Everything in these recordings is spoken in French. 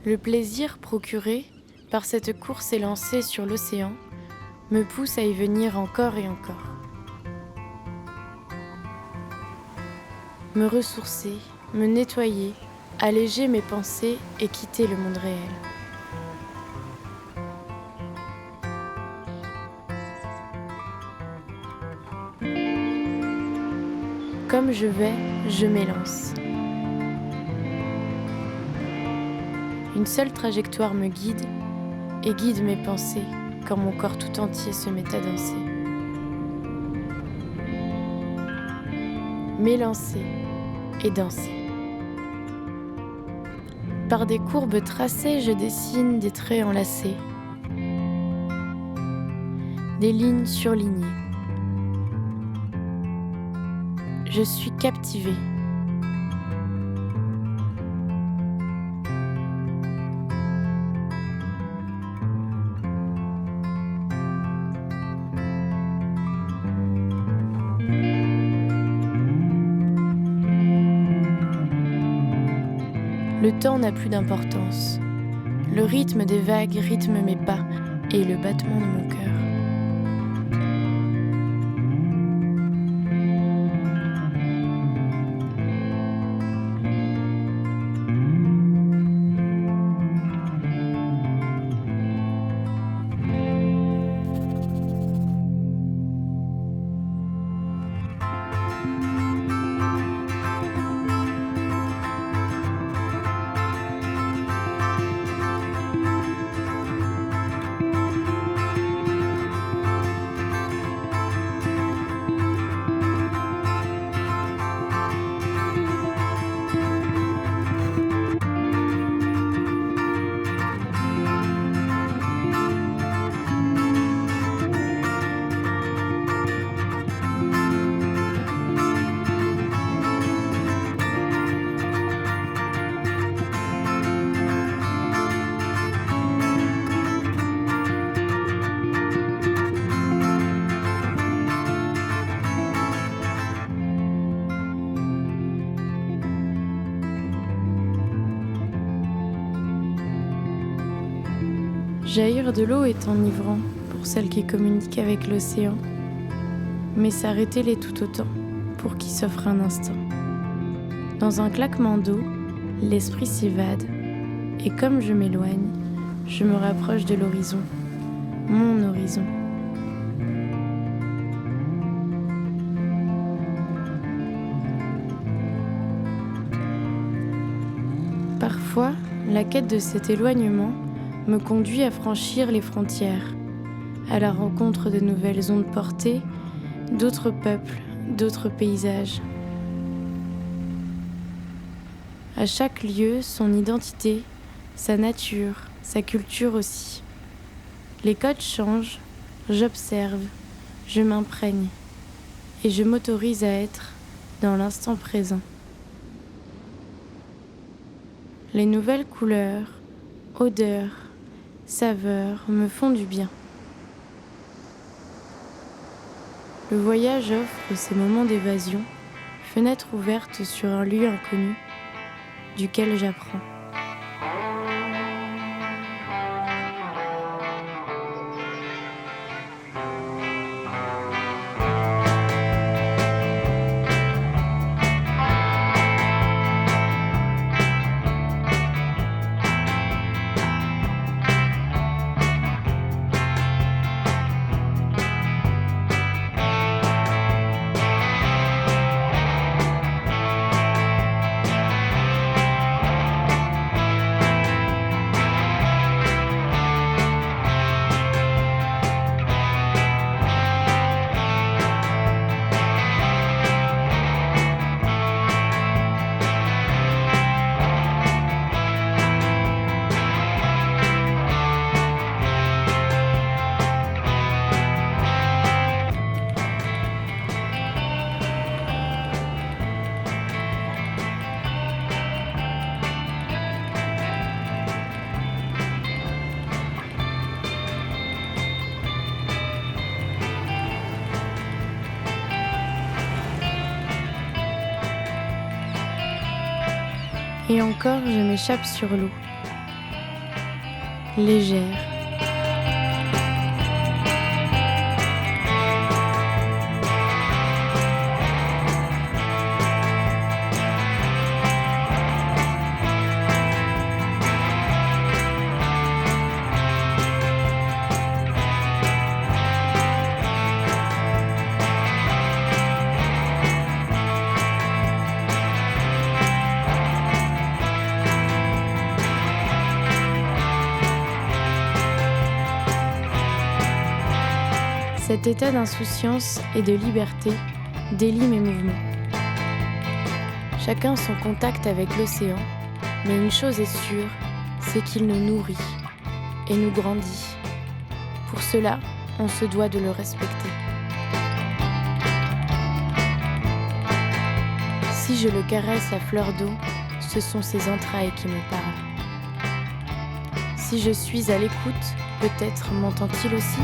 Le plaisir procuré par cette course élancée sur l'océan me pousse à y venir encore et encore. Me ressourcer, me nettoyer, alléger mes pensées et quitter le monde réel. Comme je vais, je m'élance. Une seule trajectoire me guide et guide mes pensées quand mon corps tout entier se met à danser. M'élancer et danser. Par des courbes tracées, je dessine des traits enlacés, des lignes surlignées. Je suis captivée. Le temps n'a plus d'importance. Le rythme des vagues rythme mes pas et le battement de mon cœur. Jaillir de l'eau est enivrant pour celle qui communique avec l'océan, mais s'arrêter l'est tout autant pour qui s'offre un instant. Dans un claquement d'eau, l'esprit s'évade, et comme je m'éloigne, je me rapproche de l'horizon, mon horizon. Parfois, la quête de cet éloignement me conduit à franchir les frontières, à la rencontre de nouvelles ondes portées, d'autres peuples, d'autres paysages. À chaque lieu, son identité, sa nature, sa culture aussi. Les codes changent, j'observe, je m'imprègne, et je m'autorise à être dans l'instant présent. Les nouvelles couleurs, odeurs, saveurs me font du bien. Le voyage offre ces moments d'évasion, fenêtre ouverte sur un lieu inconnu, duquel j'apprends. Et encore, je m'échappe sur l'eau. légère. Cet état d'insouciance et de liberté délie mes mouvements. Chacun son contact avec l'océan, mais une chose est sûre, c'est qu'il nous nourrit et nous grandit. Pour cela, on se doit de le respecter. Si je le caresse à fleur d'eau, ce sont ses entrailles qui me parlent. Si je suis à l'écoute, peut-être m'entend-il aussi ?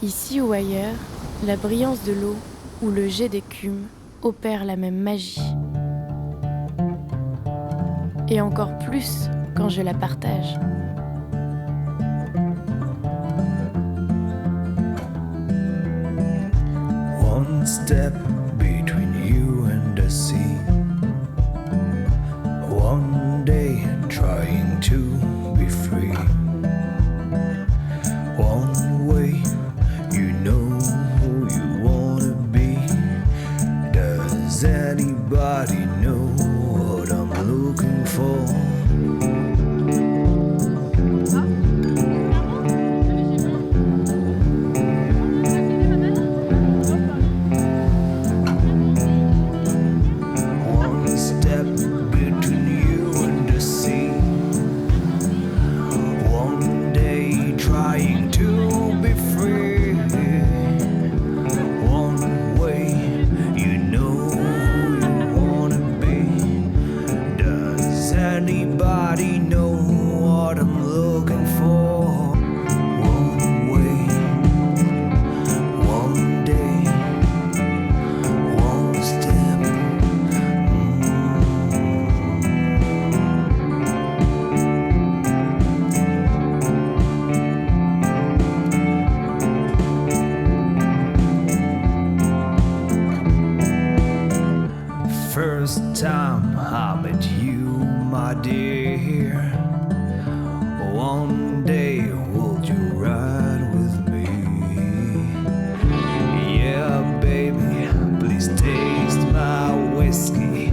Ici ou ailleurs, la brillance de l'eau ou le jet d'écume opère la même magie. Et encore plus quand je la partage. One step between you and the sea. One day trying to be free. One way you know who you wanna be. Does anybody know what I'm looking for? One step between you and the sea. One day trying to be free. One way you know who you wanna be. Does anybody know what I'm looking for? One way, one day, one step. First time I met you, my dear. One day would you ride with me? Yeah, baby, please taste my whiskey.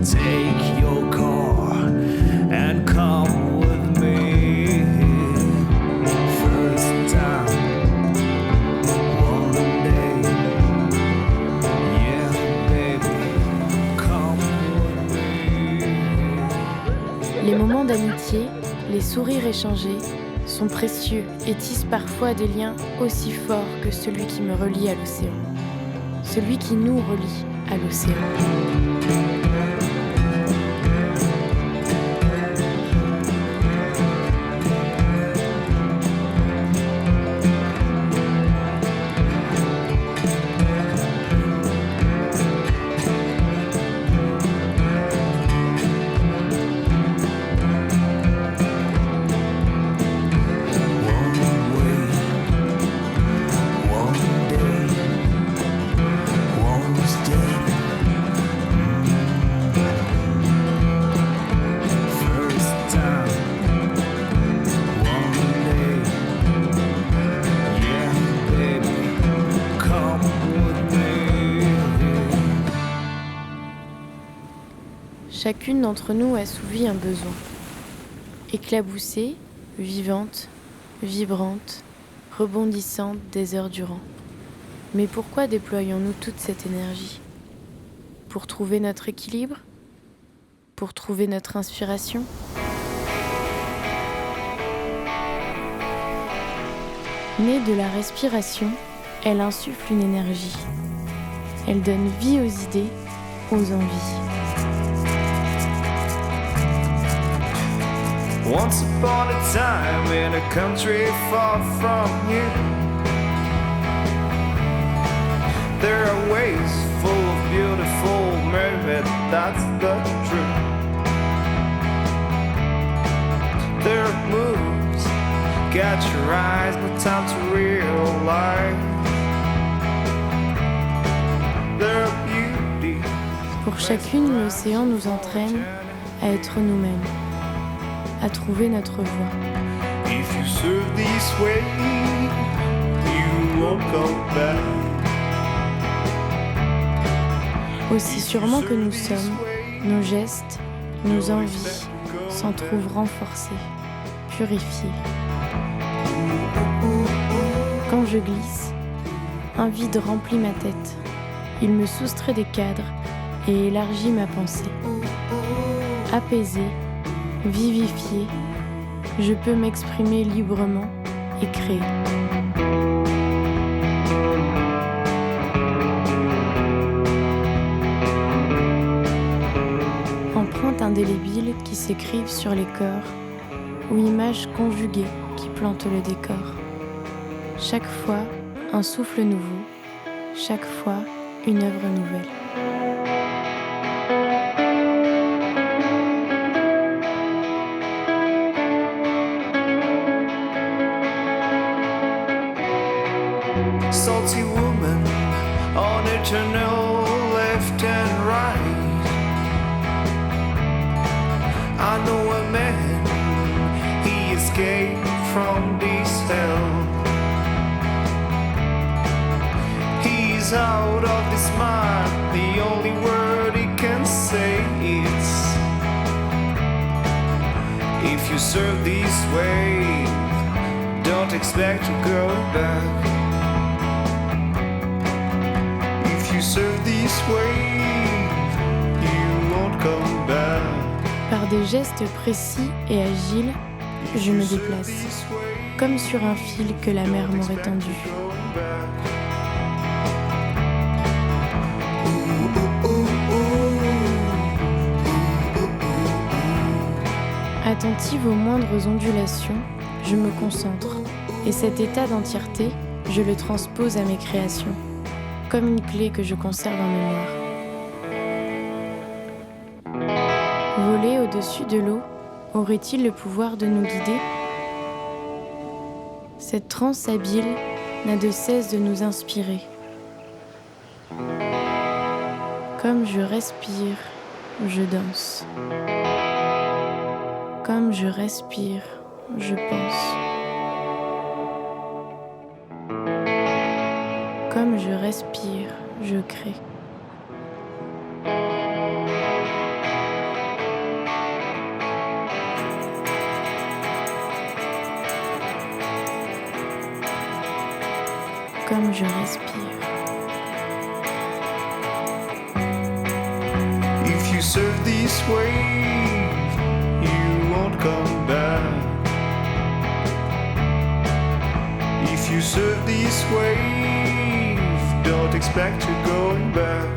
Take your car and come with me. First time, one day. Yeah, baby, come with me. Les moments d'amitié, les sourires échangés sont précieux et tissent parfois des liens aussi forts que celui qui me relie à l'océan. Celui qui nous relie à l'océan. One way, one day, one step. Chacune d'entre nous assouvit un besoin. Éclaboussée, vivante, vibrante, rebondissante des heures durant. Mais pourquoi déployons-nous toute cette énergie ? Pour trouver notre équilibre ? Pour trouver notre inspiration ? Née de la respiration, elle insuffle une énergie. Elle donne vie aux idées, aux envies. Once upon a time in a country far from here, there are ways full of beautiful mermaids, that's the truth. There are moves, catch your eyes, no time to realize. There are beauties. Pour chacune, l'océan nous entraîne à être nous-mêmes, à trouver notre voie. If you serve this way, you won't come back. Aussi sûrement que nous sommes, nos gestes, nos envies s'en trouvent renforcés, purifiés. Quand je glisse, un vide remplit ma tête. Il me soustrait des cadres et élargit ma pensée. Apaisée, vivifiée, je peux m'exprimer librement et créer. Empreintes indélébiles qui s'écrivent sur les corps ou images conjuguées qui plantent le décor. Chaque fois, un souffle nouveau, chaque fois, une œuvre nouvelle. Salty woman on eternal left and right. I know a man, he escaped from this hell. He's out of this mind, the only word he can say is, if you serve this way, don't expect to go back. If you serve this way, you won't come back. Par des gestes précis et agiles, je me déplace, comme sur un fil que la mer m'aurait tendu. Attentive aux moindres ondulations, je me concentre, et cet état d'entièreté, je le transpose à mes créations, comme une clé que je conserve en mémoire. Voler au-dessus de l'eau, aurait-il le pouvoir de nous guider ? Cette transe habile n'a de cesse de nous inspirer. Comme je respire, je danse. Comme je respire, je pense. Comme je respire, je crée. Comme je respire. If you serve this way, you won't come back. If you serve this way, don't expect to go back.